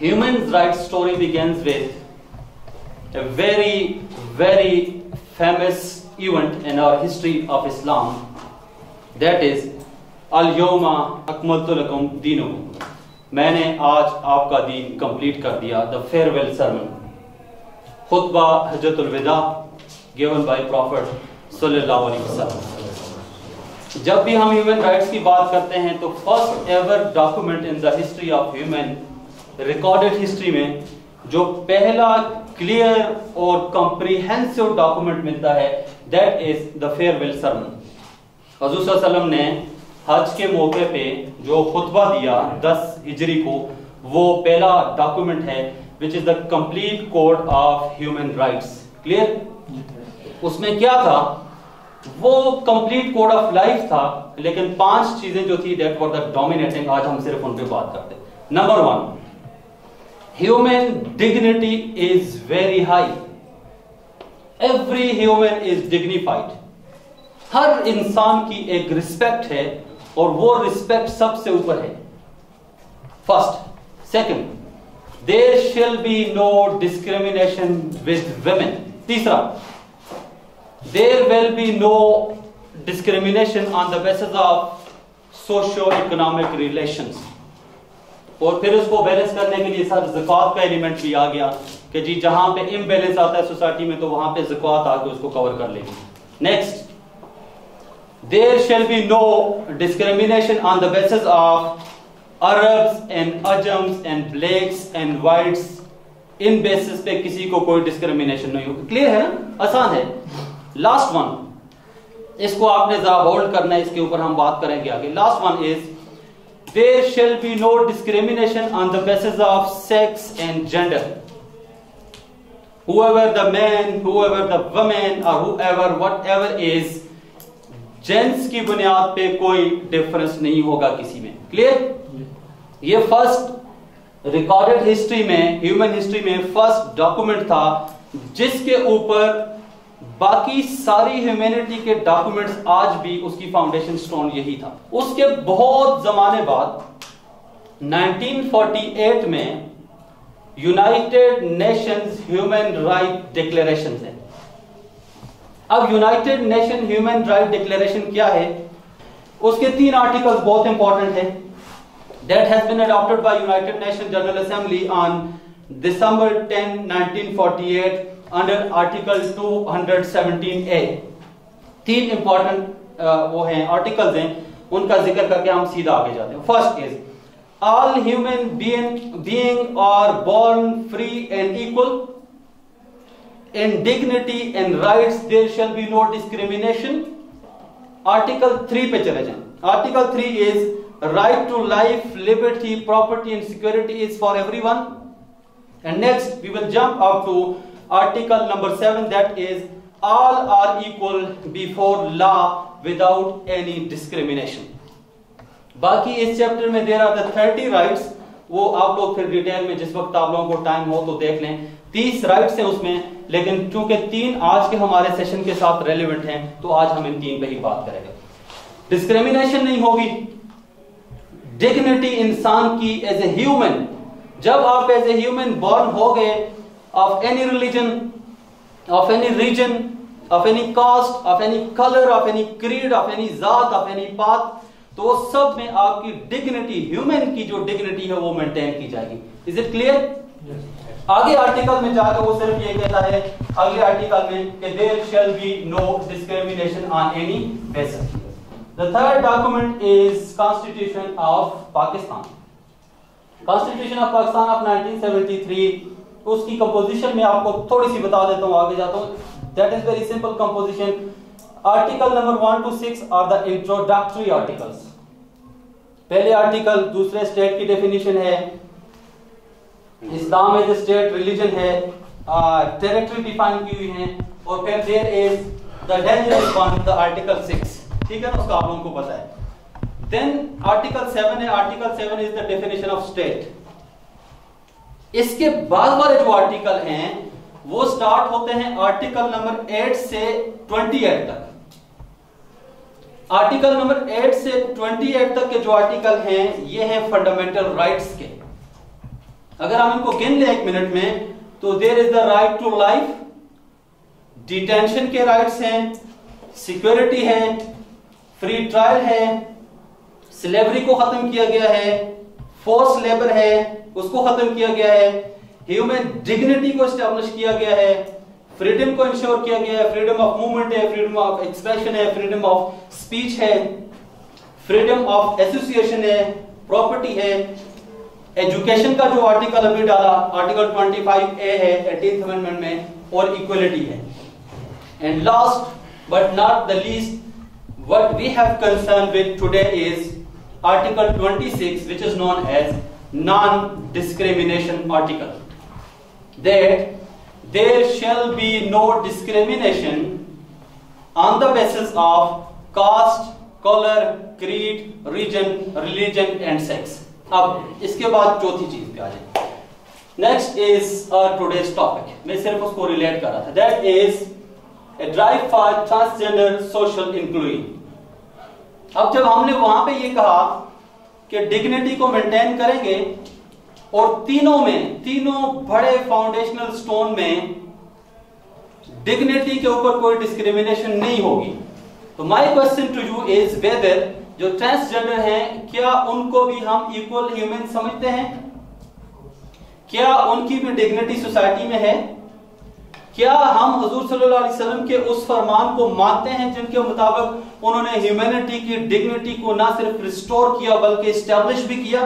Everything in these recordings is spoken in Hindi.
Human rights story begins with a very, very famous event in our history of Islam. That is, Al-Yawma Akmaltu Lakum Deenakum. मैंने आज आपका दीन कंप्लीट कर दिया. The farewell sermon, khutbah Hajjatul Wida given by Prophet sallallahu alaihi wasallam. जब भी हम ह्यूमन राइट्स की बात करते हैं तो first ever document in the history of human recorded history में जो पहला क्लियर और कॉम्प्रिहेंसिव डॉक्यूमेंट मिलता है that is the farewell sermon. हुजूर सल्लल्लाहु अलैहि वसल्लम ने हज के मौके पे जो खुतबा दिया 10 हिजरी को, वो पहला डॉक्यूमेंट है which is the complete code of human rights. Clear? उसमें क्या था? वो कंप्लीट कोड ऑफ लाइफ था, लेकिन 5 चीजें जो थी दैट वर द डोमिनेटिंग. आज हम सिर्फ उन पे बात करते हैं. Number 1, human dignity is very high. Every human is dignified. हर इंसान की एक रिस्पेक्ट है और वो रिस्पेक्ट सबसे ऊपर है. First. Second, there shall be no discrimination with women. तीसरा, there will be no discrimination on the basis of socio-economic relations. और फिर उसको बैलेंस करने के लिए सर ज़कात का एलिमेंट भी आ गया कि जी जहां पे इम्बैलेंस आता है सोसाइटी में तो वहां पे ज़कात आके उसको कवर कर लेगी. Next, there shall be no discrimination on the basis of Arabs and Ajams and blacks and whites. In basis पे किसी को कोई डिस्क्रिमिनेशन नहीं होगी. क्लियर है ना? आसान है. लास्ट वन, इसको आपने जरा होल्ड करना है, इसके ऊपर हम बात करेंगे आगे. Last one is there shall be no discrimination on the basis of sex and gender. whoever the man, whoever the woman or whoever whatever is, gents की बुनियाद पे कोई डिफरेंस नहीं होगा किसी में. क्लियर? ये फर्स्ट रिकॉर्डेड हिस्ट्री में, ह्यूमन हिस्ट्री में फर्स्ट डॉक्यूमेंट था जिसके ऊपर बाकी सारी ह्यूमैनिटी के डॉक्यूमेंट्स आज भी उसकी फाउंडेशन स्टोन यही था. उसके बहुत जमाने बाद 1948 में United Nations human right declaration है. अब United Nation human right declaration क्या है? उसके 3 आर्टिकल्स बहुत इंपॉर्टेंट है. That has been adopted by United Nation General Assembly on December 10, 1948 under article 217A. 3 important वो हैं आर्टिकल्स हैं, उनका जिक्र करके हम सीधा आगे जाते हैं. First is all human being are born free and equal in dignity and rights. There shall be no discrimination. Article 3 पे चले जाएं. Article 3 is right to life, liberty, property and security is for everyone. And next we will jump up to article number 7, that is all are equal before law without any discrimination. बाकी इस चैप्टर में there are the 30 rights. वो आप लोग फिर डिटेल में जिस वक्त आप लोगों को टाइम हो तो देख लें. 30 राइट्स हैं उसमें, लेकिन चूंकि 3 आज के हमारे सेशन के साथ रेलिवेंट हैं तो आज हम इन 3 पे ही बात करेंगे. डिस्क्रिमिनेशन नहीं होगी. डिग्निटी इंसान की एज ए ह्यूमन, जब आप एज ए ह्यूमन बॉर्न हो गए of any religion, of any reason, of any caste, of any colour, of any creed, ऑफ एनी जात, ऑफ एनी पाथ, तो सब में आपकी डिग्निटी, ह्यूमन की जो डिग्निटी है वो मेंटेन की जाएगी. Is it clear? आगे आर्टिकल में जाकर वो सिर्फ ये कहता है अगले आर्टिकल में कि there shall be no discrimination on any basis. The third document is constitution of Pakistan. Constitution of Pakistan of 1973. उसकी कंपोजिशन में आपको थोड़ी सी बता देता हूं, आगे जाता हूं. That is very simple composition. Article number 1 to 6 are the introductory articles. पहले आर्टिकल दूसरे स्टेट की डेफिनेशन है, Islam as a state, religion है, टेरिटरी डिफाइन की हुई है, और फिर there is the dangerous one, the article 6. ठीक है ना? उसका आप लोगों को पता है. Then article 7 है. article 7 is the definition of state. इसके बाद वाले जो आर्टिकल हैं वो स्टार्ट होते हैं आर्टिकल नंबर 8 से 28 तक. आर्टिकल नंबर 8 से 28 तक के जो आर्टिकल हैं ये हैं फंडामेंटल राइट्स के. अगर हम इनको गिन ले 1 मिनट में, तो there is the right to life, detention के राइट्स हैं, सिक्योरिटी है, फ्री ट्रायल है, स्लेवरी को खत्म किया गया है, फोर्स लेबर है उसको खत्म किया गया है, ह्यूमन डिग्निटी को एस्टेब्लिश किया गया है, फ्रीडम को इंश्योर किया गया है, फ्रीडम ऑफ मूवमेंट है, फ्रीडम ऑफ एक्सप्रेशन है, फ्रीडम ऑफ स्पीच है, फ्रीडम ऑफ एसोसिएशन है, प्रॉपर्टी है, एजुकेशन का जो आर्टिकल अभी डाला आर्टिकल 25A है 18th अमेंडमेंट में, और इक्वलिटी है। And last but not the least what we have concern with today is article 26, which is known as non-discrimination article, that there shall be no discrimination on the basis of caste, color, creed, region, religion and sex. अब इसके बाद चौथी चीज पे आ जाए। Next is our today's topic, मैं सिर्फ उसको रिलेट कर रहा था, that is a drive for transgender social inclusion। अब जब हमने वहां पे ये कहा कि डिग्निटी को मेंटेन करेंगे और तीनों बड़े फाउंडेशनल स्टोन में डिग्निटी के ऊपर कोई डिस्क्रिमिनेशन नहीं होगी, तो my question to you is whether जो ट्रांसजेंडर हैं क्या उनको भी हम इक्वल ह्यूमन समझते हैं? क्या उनकी भी डिग्निटी सोसाइटी में है? क्या हम हुजूर सल्लल्लाहु अलैहि वसल्लम के उस फरमान को मानते हैं जिनके मुताबिक उन्होंने ह्यूमैनिटी की डिग्निटी को ना सिर्फ रिस्टोर किया बल्कि एस्टैब्लिश भी किया?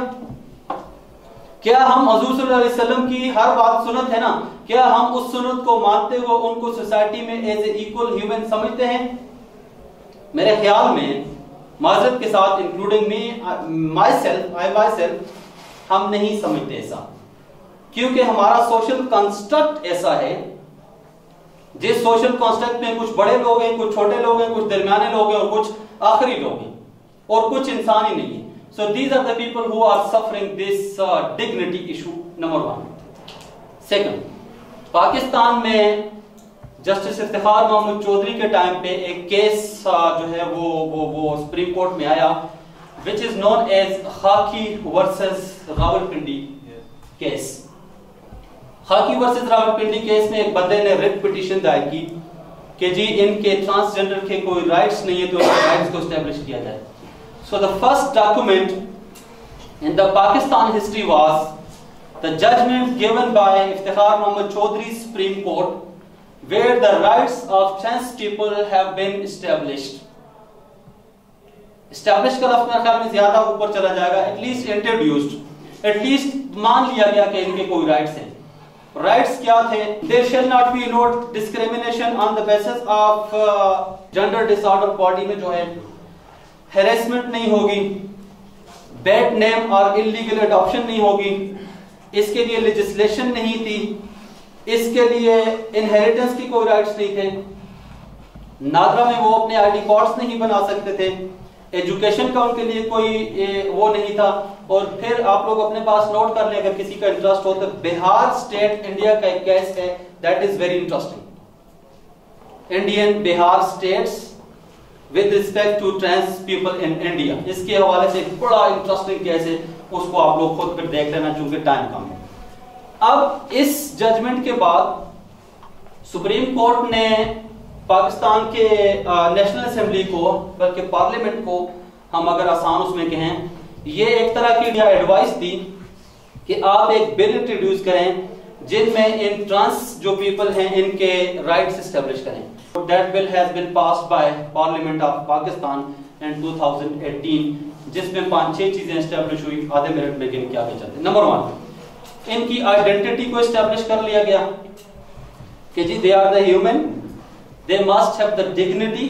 क्या हम हुजूर सल्लल्लाहु अलैहि वसल्लम की हर बात सुन्नत है ना, क्या हम उस सुन्नत को मानते हुए उनको सोसाइटी में एज ए इक्वल ह्यूमन समझते हैं? मेरे ख्याल में माजरत के साथ इंक्लूडिंग मी माई सेल्फ हम नहीं समझते ऐसा, क्योंकि हमारा सोशल कंस्ट्रक्ट ऐसा है। जिस सोशल कंस्ट्रक्ट में कुछ बड़े लोग हैं, कुछ छोटे लोग हैं, कुछ दरमियाने लोग हैं और कुछ आखिरी लोग हैं और कुछ इंसान ही नहीं है। So these are the people who are suffering this dignity issue, number 1। Second, Pakistan में जस्टिस इफ्तिखार महमूद चौधरी के टाइम पे एक केस जो है वो सुप्रीम कोर्ट में आया, विच इज नोन एज खाकी वर्सेस रावलपिंडी केस। खाकी वर्सेस रावलपिंडी केस में एक बंदे ने रिट पिटीशन दायर की कि जी इनके ट्रांसजेंडर के कोई राइट्स नहीं है तो उनके राइट्स को एस्टेब्लिश किया जाए। So the first document in the Pakistan history was the judgment given by Iftikhar Muhammad Chaudhry supreme court where the rights of trans people have been established का लफ्ज़ मेरे ख्याल में ज्यादा ऊपर चला जाएगा, एटलीस्ट इंट्रोड्यूस्ड, एटलीस्ट मान लिया गया कि इनके कोई राइट्स हैं। राइट्स क्या थे? There shall not be no discrimination on the basis of gender disorder, body में जो है हैरेसमेंट नहीं होगी, बैड नेम और इलीगल अडॉप्शन नहीं होगी, इसके लिए लेजिस्लेशन नहीं थी, इसके लिए इनहेरिटेंस की कोई राइट्स नहीं थे, नादरा में वो अपने आईडी कार्ड्स नहीं बना सकते थे, एजुकेशन का उनके लिए कोई वो नहीं था। और फिर आप लोग अपने पास नोट कर लें अगर किसी का इंटरेस्ट हो तो बिहार स्टेट इंडिया का एक केस है, that is very interesting, Indian Bihar states with respect to trans people in India. इसके हवाले से एक बड़ा इंटरेस्टिंग केस है, उसको आप लोग खुद फिर देख लेना चूंकि टाइम कम है। अब इस जजमेंट के बाद सुप्रीम कोर्ट ने पाकिस्तान के नेशनल असेंबली को, बल्कि पार्लियामेंट को हम अगर आसान उसमें कहें, ये एक तरह की एडवाइस दी कि आप एक बिल इंट्रोड्यूस करें जिनमें इन ट्रांस जो पीपल हैं इनके राइट्स एस्टेब्लिश करें। That bill has been passed by parliament of Pakistan in 2018, जिसमें 5-6 चीजें एस्टेब्लिश हुई। आधे मिनट में गिन के आगे चलते। नंबर 1, इनकी आइडेंटिटी को एस्टेब्लिश कर लिया गया कि जी they are the human, they must have the dignity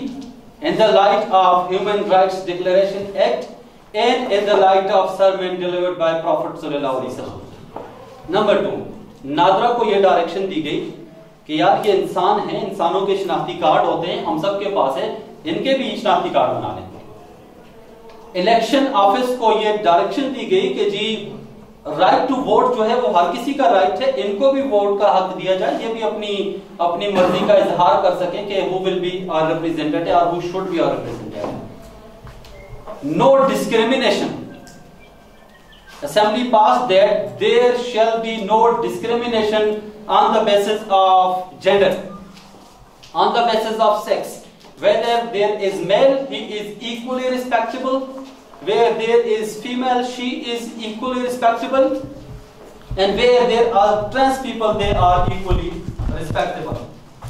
in the light of human rights declaration act and in the light of sermon delivered by prophet सल्लल्लाहु अलैहि वसल्लम। नंबर 2, नादरा को यह डायरेक्शन दी गई कि यार ये इंसान हैं, इंसानों के शनाख्ती कार्ड होते हैं, हम सब के पास है, इनके भी शनाख्ती कार्ड बना लें। इलेक्शन ऑफिस को यह डायरेक्शन दी गई कि जी राइट टू वोट जो है वो हर किसी का राइट है, इनको भी वोट का हक दिया जाए, ये भी अपनी मर्जी का इजहार कर सकें कि who will be our representative और who should be our representative. No discrimination Assembly passed that there shall be no discrimination on the basis of gender, on the basis of sex. Whether there is male, he is equally respectable. Where there is female, she is equally respectable. And where there are trans people, they are equally respectable.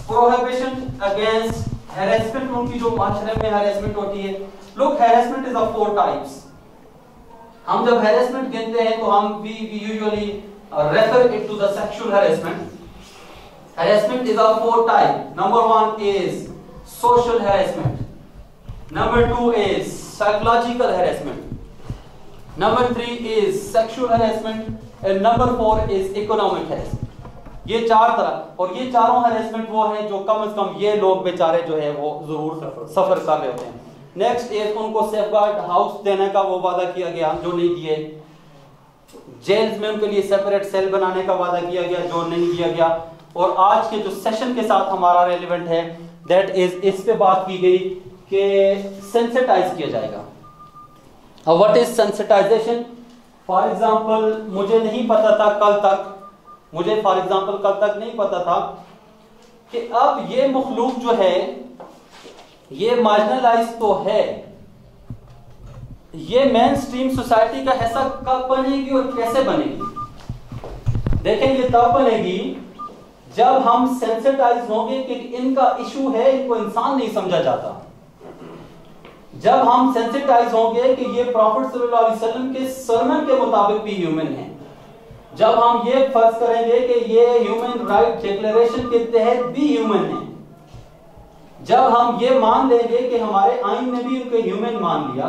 Prohibition against harassment, उनकी जो माशरे में harassment होती है. Look, harassment is of 4 types. हम जब harassment गिनते हैं तो हम we usually refer it to the sexual harassment. Harassment is of 4 types. Number 1 is social harassment. Number 2 is psychological harassment. Number 3 is sexual harassment. And number 4 is economic harassment. ये 4 तरह, और ये चारों harassment वो हैं जो कम से कम ये लोग बेचारे जो है वो जरूर सफर कर रहे होते हैं. नेक्स्ट इज उनको सेफगार्ड हाउस देने का वो वादा किया गया जो नहीं दिए. जेल्स में उनके लिए सेपरेट सेल बनाने का वादा किया गया जो नहीं किया गया. और आज के जो सेशन के साथ हमारा रेलेवेंट है दैट इज इस पे बात की गई कि सेंसिटाइज किया जाएगा. What is sensitisation? For example मुझे नहीं पता था कल तक नहीं पता था कि अब ये मखलूक जो है ये मार्जिनलाइज तो है, ये मेन स्ट्रीम सोसाइटी का हिस्सा कब बनेगी और कैसे बनेगी? देखें, ये तब बनेगी जब हम सेंसिटाइज होंगे कि इनका इशू है, इनको इंसान नहीं समझा जाता. जब हम सेंसिटाइज होंगे कि ये प्रॉफिट सल्लल्लाहु अलैहि वसल्लम के सरमन के मुताबिक भी ह्यूमन है. जब हम ये फर्ज करेंगे कि ये ह्यूमन राइट डिक्लेरेशन के तहत भी ह्यूमन है. जब हम ये मान लेंगे कि हमारे आईन ने भी उनको ह्यूमन मान लिया.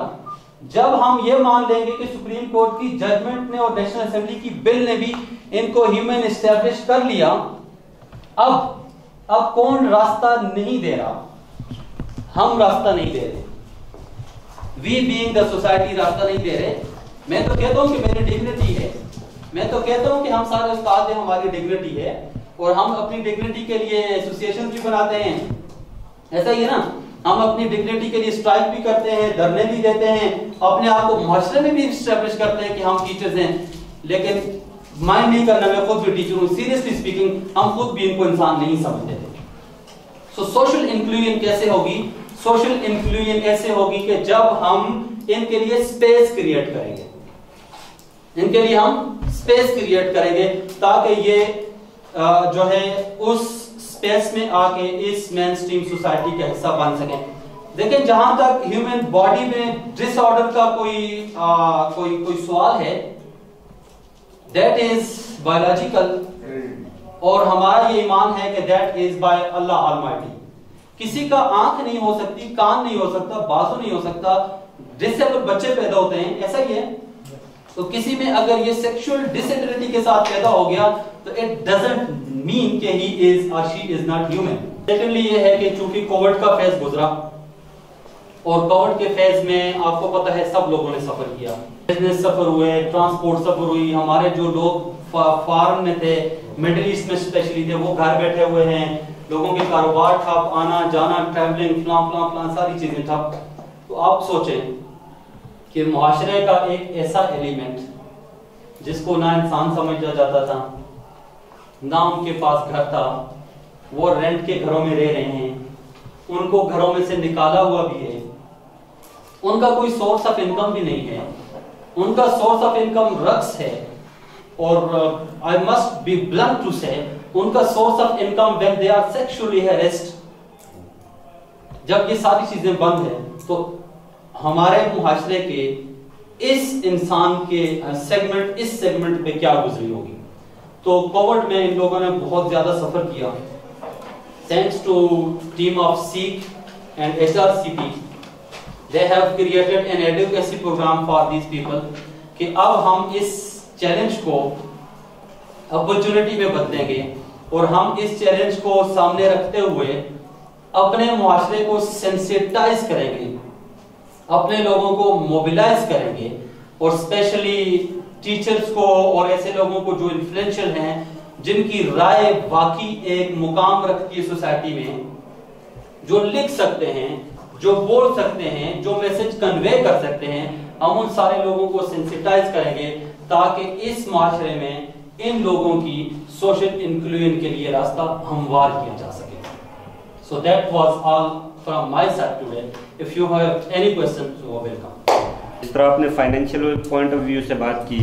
जब हम ये मान लेंगे कि सुप्रीम कोर्ट की जजमेंट ने और नेशनल असेंबली की बिल ने भी इनको ह्यूमन एस्टैब्लिश कर लिया. अब कौन रास्ता नहीं दे रहा? हम रास्ता नहीं दे रहे. वी बीइंग द सोसाइटी रास्ता नहीं दे रहे. मैं तो कहता हूं कि मेरी डिग्निटी है, मैं तो कहता हूं कि हम सारे उस्ताद हैं, हमारी डिग्निटी है और हम अपनी डिग्निटी के लिए एसोसिएशन भी बनाते हैं. ऐसा ही है ना, हम अपनी डिग्निटी के लिए स्ट्राइक भी करते हैं, धरने भी देते हैं, अपने आप को मुआशरे में भी एस्टैब्लिश करते हैं कि हम टीचर्स हैं. लेकिन माइंड नहीं करना, मैं खुद भी टीचर हूं. सीरियसली स्पीकिंग, हम खुद भी इनको इंसान नहीं समझते थे. सो सोशल इंक्लूजन कैसे होगी? सोशल इंक्लूजन ऐसे होगी कि जब हम इनके लिए स्पेस क्रिएट करेंगे, इनके लिए हम स्पेस क्रिएट करेंगे ताकि ये जो है उस स्पेस में आके इस मेन स्ट्रीम सोसाइटी का हिस्सा बन सके. देखिए, जहां तक ह्यूमन बॉडी में डिसऑर्डर का कोई सवाल है, दैट इज बायोलॉजिकल. और हमारा ये ईमान है कि that is by Allah almighty. किसी का आंख नहीं हो सकती, कान नहीं हो सकता, बाजू नहीं हो सकता. डिसेबल बच्चे पैदा होते हैं, ऐसा ही है. तो किसी में अगर ये सेक्सुअल डिसेबिलिटी के साथ पैदा हो गया तो इट डजंट मीन कि ही इज और she is not human. Secondly ये है कि चूंकि कोविड का फेज गुजरा और कोविड के फेज में आपको पता है सब लोगों ने सफर किया. बिजनेस सफर हुए, ट्रांसपोर्ट सफर हुई. हमारे जो लोग फॉरेन में थे, मिडिल ईस्ट में स्पेशली थे, वो घर बैठे हुए हैं. लोगों के कारोबार ठप, आना जाना, ट्रैवलिंग, फलां सारी चीजें ठप. तो आप सोचें कि मुआशरे का एक ऐसा एलिमेंट जिसको ना इंसान समझा जाता था, ना उनके पास घर था, वो रेंट के घरों में रह रहे हैं, उनको घरों में से निकाला हुआ भी है, उनका कोई सोर्स ऑफ इनकम भी नहीं है, उनका सोर्स ऑफ इनकम रक्स है. और I must be blunt to say, उनका source of income when they are sexually harassed. जब ये सारी चीजें बंद है तो हमारे मुआशरे के इस इंसान के इस सेगमेंट पे क्या गुजरी होगी. तो कोविड में इन लोगों ने बहुत ज्यादा सफर किया. Thanks to team of seek and HRCP, they have created an advocacy program for these people कि अब हम इस चैलेंज को अपॉर्चुनिटी में बदलेंगे और हम इस चैलेंज को सामने रखते हुए अपने मुआशरे को सेंसिटाइज करेंगे, अपने लोगों को मोबिलाइज करेंगे और स्पेशली टीचर्स को और ऐसे लोगों को जो इन्फ्लुएंशियल हैं, जिनकी राय वाकई एक मुकाम रखती है सोसाइटी में, जो लिख सकते हैं, जो बोल सकते हैं, जो मैसेज कन्वे कर सकते हैं. हम उन सारे लोगों को सेंसिटाइज करेंगे ताकि इस माशरे में इन लोगों की सोशल इंक्लूजन के लिए रास्ता हमवार किया जा सके। So that was all from my side today. If you have any questions, you are welcome. इस तरह आपने फाइनेंशियल पॉइंट ऑफ व्यू से बात की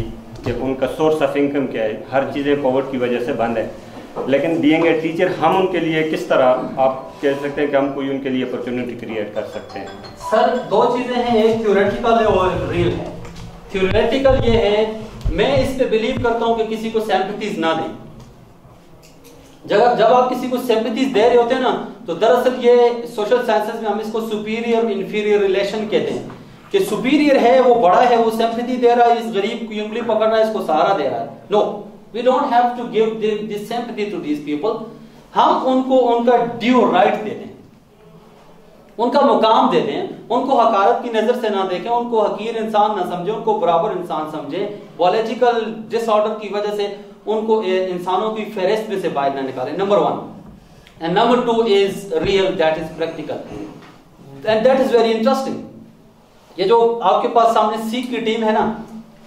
कि उनका सोर्स ऑफ इनकम क्या है, हर चीज़ें कोविड की वजह से बंद है, लेकिन बीइंग ए टीचर हम उनके लिए किस तरह आप कह सकते हैं कि हम कोई उनके लिए अपॉर्चुनिटी क्रिएट कर सकते हैं? सर दो चीज़ें हैं, एक थ्योरेटिकल है और रियल है। थ्योरेटिकल ये है, मैं इस पे बिलीव करता हूँ कि किसी को सिंपैथीज ना दें। जब आप किसी को सिंपैथीज दे रहे होते हैं ना, तो दरअसल ये सोशल साइंसेस में हम इसको सुपीरियर और इंफीरियर रिलेशन कहते हैं कि सुपीरियर है, वो बड़ा है, वो सिंपैथी दे रहा है, इस गरीब की उंगली पकड़ रहा है, इसको सहारा दे रहा है। No, we don't have to give this sympathy to these people. हम उनको उनका ड्यू राइट दे दें, उनका मुकाम दे दें, उनको हकारत की नजर से ना देखें, उनको हकीर इंसान ना समझे, उनको बराबर इंसान समझे। बायोलॉजिकल डिसऑर्डर की वजह से उनको इंसानों की फेहरिस्त में से बाहर ना निकालें, number 1। And number 2 is real, that is practical, and that is very interesting. ये जो आपके पास सामने सीख की टीम है ना,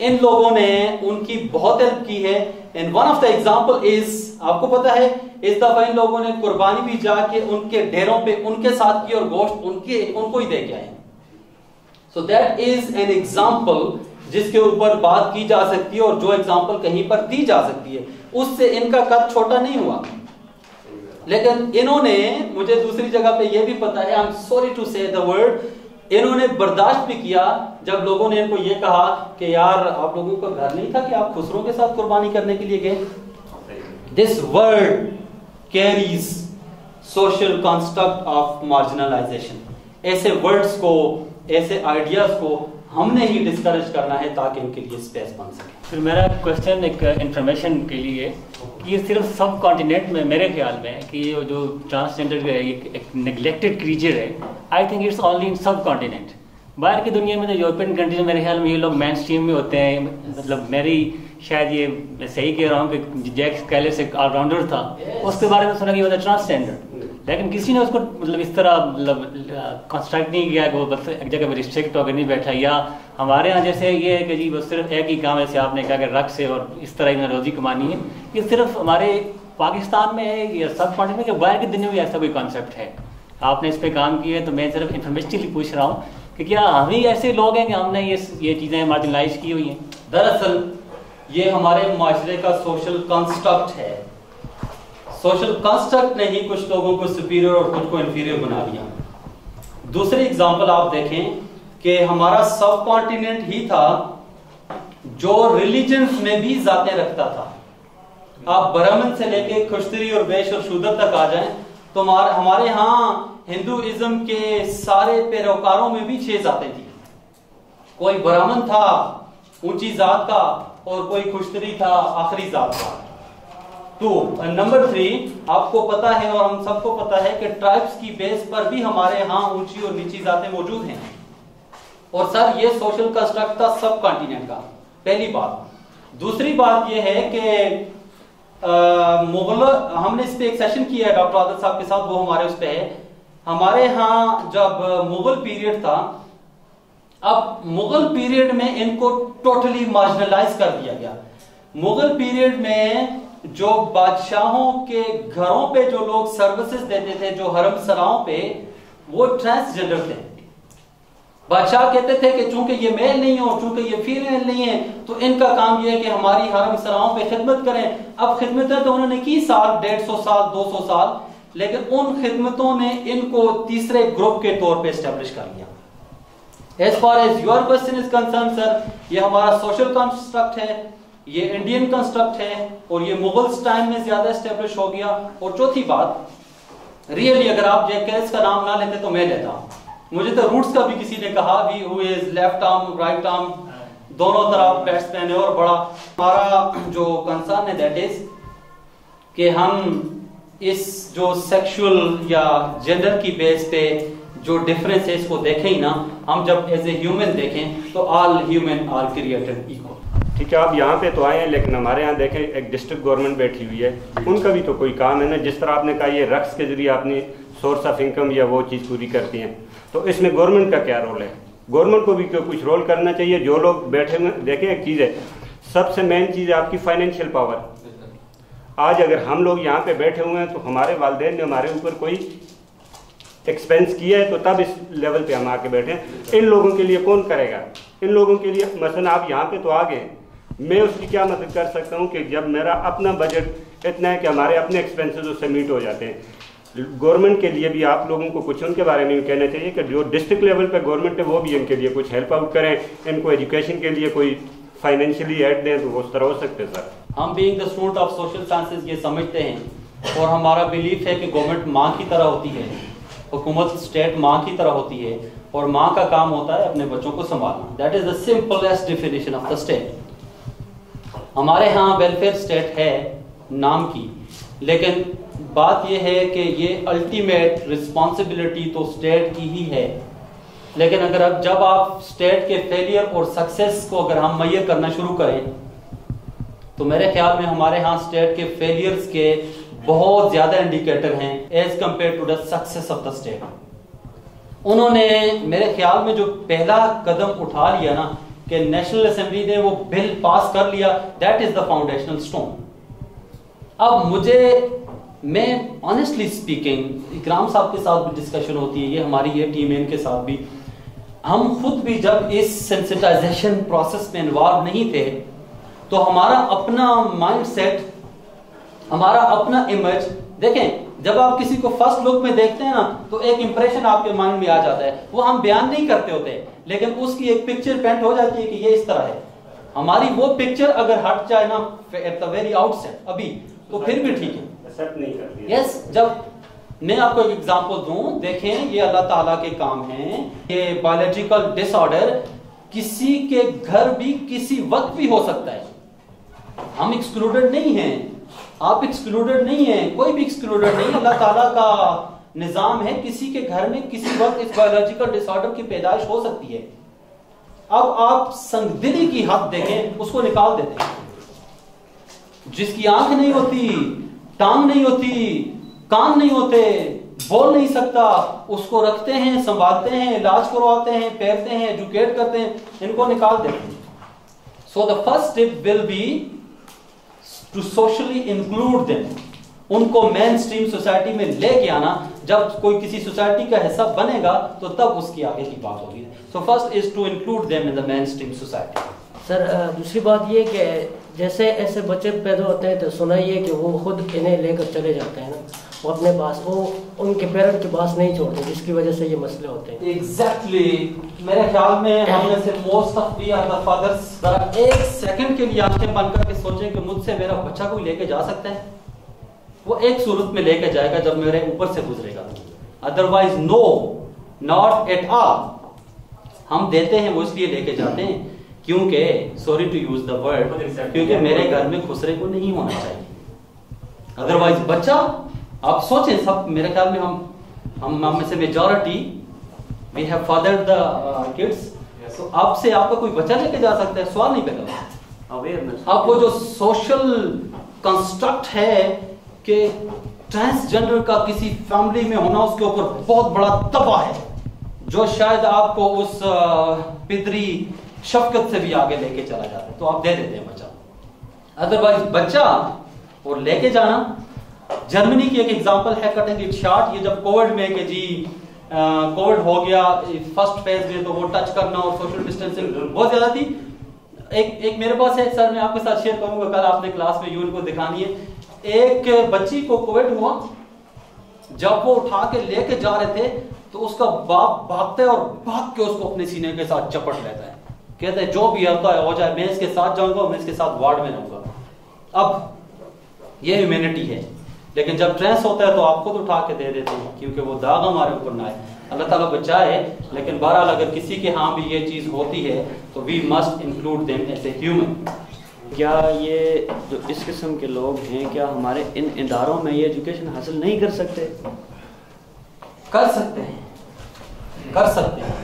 इन लोगों ने उनकी बहुत हेल्प की है। And one of the example is, आपको पता है इस दफा इन लोगों ने कुर्बानी भी जाके उनके डेरों पे उनके साथ की और गोश्त उनको ही दे के आए। So that is an example जिसके ऊपर बात की जा सकती है, और जो एग्जांपल कहीं पर दी जा सकती है, उससे इनका कद छोटा नहीं हुआ। लेकिन इन्होंने, मुझे दूसरी जगह पे ये भी पता है, आई एम सॉरी टू से द वर्ड, इन्होंने बर्दाश्त भी किया जब लोगों ने इनको ये कहा कि यार आप लोगों का घर नहीं था कि आप खुसरों के साथ कुर्बानी करने के लिए गए। This word carries social construct of marginalisation. ऐसे वर्ड्स को, ऐसे आइडियाज को हमने ही डिस्करेज करना है ताकि इनके लिए स्पेस बन सके। फिर मेरा क्वेश्चन एक इंफॉर्मेशन के लिए कि ये सिर्फ सब कॉन्टिनेंट में, मेरे ख्याल में कि ये जो ट्रांसजेंडर है एक नेग्लेक्टेड क्रीचर है, I think it's only in सब कॉन्टिनेंट। बाहर की दुनिया में तो यूरोपियन कंट्रीज में मेरे ख्याल में ये लोग मेन स्ट्रीम में होते हैं। मतलब मेरी शायद ये सही कह रहा हूँ कि जैक स्कैलिस एक ऑलराउंडर था, उसके बारे में सुना कि वो था ट्रांसजेंडर, लेकिन किसी ने उसको मतलब इस तरह मतलब कंस्ट्रक्ट नहीं किया कि वो बस एक जगह पर रिस्ट्रिक्ट होकर नहीं बैठा। या हमारे यहाँ जैसे ये है कि जी बस सिर्फ एक ही काम, जैसे आपने कहा कि रक्स है और इस तरह ही रोजी कमानी है, ये सिर्फ हमारे पाकिस्तान में है या सब कॉन्टिनेंट में, कि बाहर की दुनिया में ऐसा कोई कॉन्सेप्ट है? आपने इस पर काम किया है, तो मैं सिर्फ इन्फॉर्मेटिवली पूछ रहा हूँ कि क्या हम ही ऐसे लोग हैं कि हमने ये चीज़ें मार्जिनलाइज की हुई हैं? दरअसल ये हमारे माशरे का सोशल कंस्ट्रक्ट है। सोशल कंस्ट्रक्ट ने ही कुछ लोगों को सुपीरियर और कुछ को इंफीरियर बना दिया। दूसरी एग्जांपल आप देखें कि हमारा सब कॉन्टिनेंट ही था जो रिलीजन्स में भी जातें रखता था। आप ब्राह्मण से लेके खुश्तरी और वैश्य और शूद्र तक आ जाएं तो हमारे यहाँ हिंदुइज्म के सारे पैरोकारों में भी 6 जातें थी। कोई ब्राह्मण था ऊंची जात का और कोई खुश्तरी था आखिरी जात का। तो नंबर 3, आपको पता है और हम सबको पता है कि ट्राइब्स की बेस पर भी हमारे यहाँ ऊंची और नीची जातें मौजूद हैं। और सर ये सोशल कंस्ट्रक्ट था सब कॉन्टिनेंट का, पहली बात। दूसरी बात ये है कि मुगल, हमने इस पे एक सेशन किया है डॉक्टर आदल साहब के साथ, वो हमारे उस पे है। हमारे यहाँ जब मुगल पीरियड था, अब मुगल पीरियड में इनको टोटली मार्जिनलाइज कर दिया गया। मुगल पीरियड में जो बादशाहों के घरों पे जो लोग सर्विसेज देते थे, जो हरम सराओं पे, वो ट्रांसजेंडर थे। बादशाह कहते थे कि चूंकि ये मेल नहीं हो, चूंकि ये फीमेल नहीं है, तो इनका काम ये है कि हमारी हरम सराओं पे खिदमत करें। अब खिदमतें तो उन्होंने की साल, 150 साल, 200 साल, लेकिन उन खिदमतों ने इनको तीसरे ग्रुप के तौर पे एस्टेब्लिश कर लिया। As far as your question is concern sir, ये हमारा सोशल कंस्ट्रक्ट है, ये इंडियन कंस्ट्रक्ट है, और ये मुगल्स टाइम में ज्यादा एस्टेब्लिश हो गया। और चौथी बात, रियली अगर आप जैक कैलिस का नाम ना लेते तो मैं लेता। मुझे तो रूट्स का भी किसी ने कहा, we who is left arm right arm दोनों तरफ बैट्समैन है और बड़ा। हमारा जो कंसर्न है दैट इज कि हम इस जो सेक्सुअल या जेंडर की बेस पे जो डिफरेंस है इसको देखें ही ना, हम जब एज ए ह्यूमन देखें तो all human are created equal. ठीक है, आप यहाँ पे तो आए हैं, लेकिन हमारे यहाँ देखें एक डिस्ट्रिक्ट गवर्नमेंट बैठी हुई है, उनका भी तो कोई काम है ना। जिस तरह आपने कहा ये रक्स के जरिए अपनी सोर्स ऑफ इनकम या वो चीज़ पूरी करती हैं, तो इसमें गवर्नमेंट का क्या रोल है? गवर्नमेंट को भी कुछ रोल करना चाहिए। जो लोग बैठे हुए, देखें एक चीज़ है, सबसे मेन चीज़ है आपकी फाइनेंशियल पावर। आज अगर हम लोग यहाँ पे बैठे हुए हैं तो हमारे वालिदैन ने हमारे ऊपर कोई एक्सपेंस किया है, तो तब इस लेवल पे हम आके बैठे हैं। इन लोगों के लिए कौन करेगा? इन लोगों के लिए मसलन आप यहाँ पे तो आ गए, मैं उसकी क्या मदद कर सकता हूँ कि जब मेरा अपना बजट इतना है कि हमारे अपने एक्सपेंसेस उससे मीट हो जाते हैं। गवर्नमेंट के लिए भी आप लोगों को कुछ उनके बारे में भी कहना चाहिए कि जो डिस्ट्रिक्ट लेवल पे गवर्नमेंट है वो भी इनके लिए कुछ हेल्प आउट करें, इनको एजुकेशन के लिए कोई फाइनेंशियली ऐड दें, तो वो उस तरह हो सकते हैं। सर, हम being the student of social sciences ये समझते हैं और हमारा बिलीफ है कि गवर्नमेंट माँ की तरह होती है, हुकूमत स्टेट माँ की तरह होती है, और माँ का काम होता है अपने बच्चों को संभालना। That is the simplest definition of the state. हमारे यहाँ वेलफेयर स्टेट है नाम की, लेकिन बात यह है कि ये अल्टीमेट रिस्पॉन्सिबिलिटी तो स्टेट की ही है। लेकिन अगर अब जब आप स्टेट के फेलियर और सक्सेस को अगर हम मैयर करना शुरू करें, तो मेरे ख्याल में हमारे यहाँ स्टेट के फेलियर्स के बहुत ज्यादा इंडिकेटर हैं as compare to the success of the state. उन्होंने मेरे ख्याल में जो पहला कदम उठा लिया ना कि नेशनल असेंबली ने वो बिल पास कर लिया, that is the foundational stone. अब मैं ऑनेस्टली स्पीकिंग इकराम साहब के साथ भी डिस्कशन होती है, ये हमारी ये टीम है, इनके साथ भी, हम खुद भी जब इस सेंसिटाइजेशन प्रोसेस में इन्वॉल्व नहीं थे तो हमारा अपना माइंडसेट, हमारा अपना इमेज, देखें जब आप किसी को फर्स्ट लुक में देखते हैं ना तो एक इंप्रेशन आपके माइंड में आ जाता है, वो हम बयान नहीं करते होते, लेकिन उसकी एक पिक्चर पेंट हो जाती है कि ये इस तरह है। हमारी वो पिक्चर अगर हट जाए ना एट द वेरी आउटसेट अभी, तो फिर भी ठीक है, एक्सेप्ट नहीं करती है। यस, जब मैं आपको एक एग्जांपल दूं, देखें ये अल्लाह ताला के काम हैं। ये बायोलॉजिकल डिसऑर्डर किसी के घर भी किसी वक्त भी हो सकता है। हम एक्सक्लूडेड नहीं हैं, आप एक्सक्लूडेड नहीं हैं, कोई भी एक्सक्लूडेड नहीं। अल्लाह ताला का निजाम है, किसी के घर में किसी वक्त इस बायोलॉजिकल डिसऑर्डर की पैदाइश हो सकती है। अब आप संगदिली की हद देखें, उसको निकाल देते हैं। जिसकी आंख नहीं होती, टांग नहीं होती, कान नहीं होते, बोल नहीं सकता, उसको रखते हैं, संभालते हैं, इलाज करवाते हैं, पैरते हैं, एजुकेट करते हैं, इनको निकाल देते हैं। So the first step will be to socially include them, उनको मेन स्ट्रीम सोसाइटी में लेके आना। जब कोई किसी सोसाइटी का हिस्सा बनेगा तो तब उसकी आगे की बात होगी। So first is to include them in the main stream society. Sir, दूसरी बात ये कि जैसे ऐसे बच्चे पैदा होते हैं तो सुना ही है कि वो खुद इन्हें लेकर चले जाते हैं ना, वो अपने पास, वो उनके पेरेंट के पास नहीं छोड़ते, जिसकी वजह से ये मसले होते हैं। एग्जैक्टली मेरे ख्याल में हम में से मोस्ट ऑफ द फादर्स जरा एक सेकंड के लिए आंखें बंद करके सोचें कि मुझसे मेरा बच्चा कोई लेके जा सकता है। वो एक सूरत में लेके जाएगा जब मेरे ऊपर से गुजरेगा, otherwise no, not at all. हम देते हैं वो इसलिए लेके जाते हैं क्योंकि, sorry to use the word, क्योंकि मेरे घर में खुसरे को नहीं होना चाहिए। अदरवाइज बच्चा, आप सोचें, सब मेरे ख्याल में हम में से majority we have fathered the kids, तो आपसे आपका कोई बच्चा लेके जा सकता है, सवाल नहीं पैदा। अवेयरनेस, अब वो जो सोशल कंस्ट्रक्ट है कि ट्रांसजेंडर का किसी फैमिली में होना उसके ऊपर बहुत बड़ा दबाव है, जो शायद आपको उस पितरी शफकत से भी आगे लेके चला जाता है, तो आप दे देते हैं बच्चा। अदरवाइज बच्चा और लेके जाना, जर्मनी की एक एग्जांपल है, कटिंग इट शॉर्ट। ये जब कोविड में कि जी कोविड हो गया फर्स्ट फेज में, तो वो टच करना और सोशल डिस्टेंसिंग बहुत ज्यादा थी। एक मेरे पास है सर, मैं आपके साथ शेयर करूंगा, कल आपने क्लास में यून को दिखानी है। एक बच्ची को कोविड हुआ, जब वो उठा के लेके जा रहे थे तो उसका बाप भागता है और भाग के उसको अपने सीने के साथ चपट लेता है, कहते हैं जो भी होता है हो जाए, मैं इसके साथ जाऊंगा, मैं इसके साथ वार्ड में रहूंगा। अब ये ह्यूमैनिटी है, लेकिन जब ट्रेंस होता है तो आप खुद उठा के दे देते हैं क्योंकि वो दाग हमारे ऊपर ना आए। अल्लाह ताला बचाए, लेकिन बहरहाल अगर किसी के यहाँ भी ये चीज होती है तो we must include them as a human. क्या ये जो इस किस्म के लोग हैं, क्या हमारे इन इदारों में ये एजुकेशन हासिल नहीं कर सकते? कर सकते हैं, कर सकते हैं।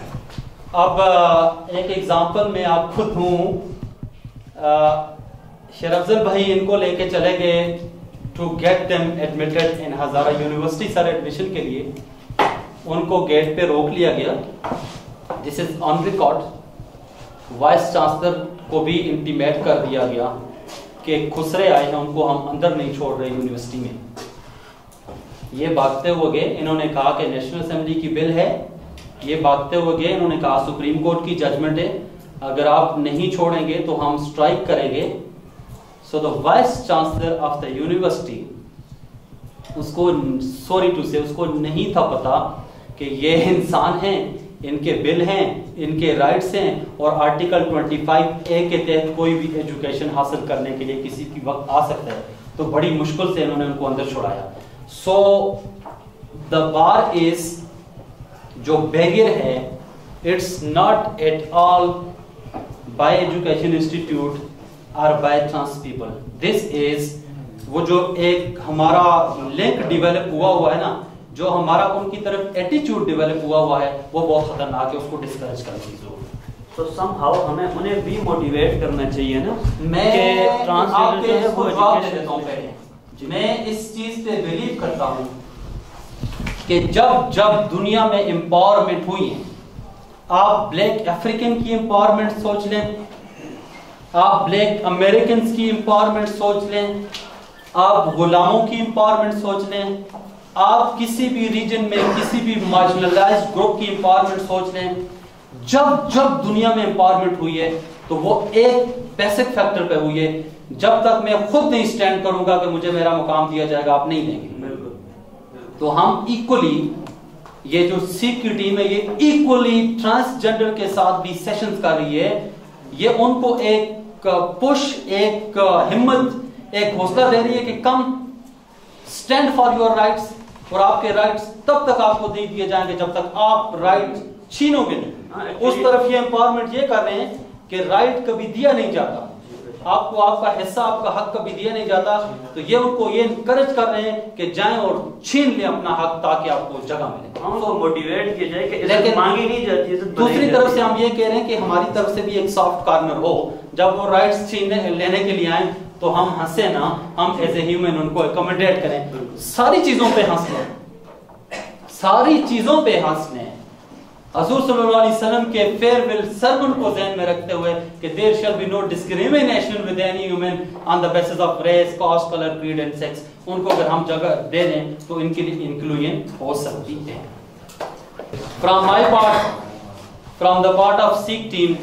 अब एक एग्जांपल में आप खुद हूँ, शेरअफजल भाई इनको लेके चले गए to get them admitted in Hazara university. Sir admission के लिए उनको गेट पे रोक लिया गया, this is on record. Vice chancellor को भी इंटीमेट कर दिया गया कि खुसरे आए हैं, उनको हम अंदर नहीं छोड़ रहे यूनिवर्सिटी में। ये भागते हुए गए, इन्होंने कहा कि नेशनल असेंबली की बिल है, ये भागते हुए गए, इन्होंने कहा सुप्रीम कोर्ट की जजमेंट है, अगर आप नहीं छोड़ेंगे तो हम स्ट्राइक करेंगे। So the vice chancellor of the university, उसको सॉरी टू से उसको नहीं था पता कि ये इंसान हैं, इनके बिल हैं, इनके राइट्स हैं और आर्टिकल 25A के तहत कोई भी एजुकेशन हासिल करने के लिए किसी की वक्त आ सकता है। तो बड़ी मुश्किल से इन्होंने उनको अंदर छुड़ाया। सो द बार इज, जो बैरियर है, it's not at all by education institute और by trans people. This is, वो जो एक हमारा लिंक डेवलप हुआ है ना, जो हमारा उनकी तरफ एटीट्यूड डेवलप हुआ है, वो बहुत खतरनाक है, उसको डिस्करेज करने की जरूरत है। तो समहाउ हमें उन्हें भी मोटिवेट करना चाहिए ना। मैं ट्रांसजेंडर जो है वो जवाब दे देता हूं पहले। मैं इस चीज पे बिलीव करता हूं कि जब जब दुनिया में एम्पावरमेंट हुई है, आप ब्लैक अफ्रीकन की एम्पावरमेंट सोच लें, आप ब्लैक अमेरिकन की एम्पावरमेंट सोच लें, आप गुलामों की एम्पावरमेंट सोच लें, आप किसी भी रीजन में किसी भी मार्जिनलाइज्ड ग्रुप की एम्पावरमेंट सोच लें, जब जब दुनिया में एम्पावरमेंट हुई है तो वो एक बेसिक फैक्टर पे हुई है, जब तक मैं खुद नहीं स्टैंड करूंगा कि मुझे मेरा मुकाम दिया जाएगा, आप नहीं देंगे। तो हम इक्वली, ये जो सिख की टीम है, ये इक्वली ट्रांसजेंडर के साथ भी सेशंस कर रही है। ये उनको एक पुश, एक हिम्मत, एक हौसला दे रही है कि कम स्टैंड फॉर योर राइट्स, और आपके राइट्स तब तक आपको नहीं दिए जाएंगे जब तक आप राइट छीनोगे नहीं। उस तरफ ये एम्पावरमेंट ये कर रहे हैं कि राइट कभी दिया नहीं जाता आपको, आपका हिस्सा, आपका हक कभी दिया नहीं जाता। तो ये उनको ये इनकरेज कर रहे हैं कि जाएं और छीन लें अपना हक, ताकि आपको जगह मिले, हमको मोटिवेट किया जाए कि लेकिन मांगी नहीं जाती है। दूसरी तरफ से हम ये कह रहे हैं कि हमारी तरफ से भी एक सॉफ्ट कॉर्नर हो, जब वो राइट्स छीनने लेने के लिए आए तो हम हंसे ना, हम एज ए ह्यूमन उनको अकोमोडेट करें। सारी चीजों पे हंस लें, सारी चीजों पे हंस लें। हजूर सल्लल्लाहु अलैहि वसल्लम के फेयरवेल सर्मन को ध्यान में रखते हुए कि there shall be no discrimination with any human on the basis of race, caste, colour, creed and sex, उनको अगर हम जगह दे दें तो इनके लिए इंक्लूजन हो सकती है। From my part, from the part of Sikh team,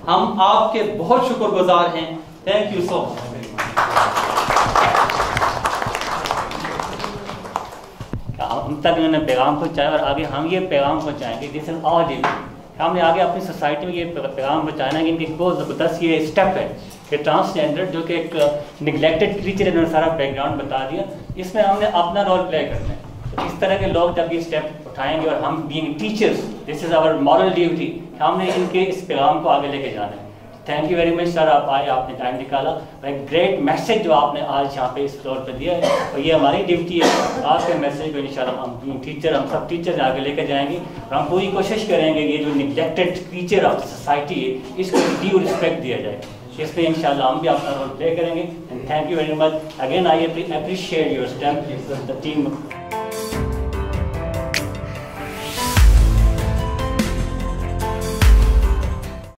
हम आपके बहुत शुक्रगुजार हैं। Thank you so much. हम तक इन्होंने पैगाम पहुँचाया और आगे हम ये पैगाम पहुँचाएंगे। दिस इज ऑल ड्यूटी, हमने आगे अपनी सोसाइटी में ये पैगाम पहुँचाना है कि इनकी बहुत ज़बरदस्त ये स्टेप है कि ट्रांसजेंडर जो कि एक निगलेक्टेड क्रीचर, इन्होंने सारा बैकग्राउंड बता दिया, इसमें हमने अपना रोल प्ले करना है। तो इस तरह के लोग जब ये स्टेप उठाएंगे और हम being teachers, this is our moral duty, हमने इनके इस पैगाम को आगे लेके जाना है। Thank you very much sir, आप आए, आपने टाइम निकाला और एक ग्रेट मैसेज जो आपने आज यहाँ पे इस फ्लोर पे दिया है, और ये हमारी ड्यूटी है आपके मैसेज को इंशाल्लाह हम टीचर, हम सब टीचर्स आगे लेकर जाएंगे और हम पूरी कोशिश करेंगे ये जो निगलेक्टेड क्रीचर ऑफ सोसाइटी है इसको ड्यू रिस्पेक्ट दिया जाए। इस पर इंशाल्लाह हम भी अपना रोल प्ले करेंगे। And thank you very much again, I appreciate your step the team.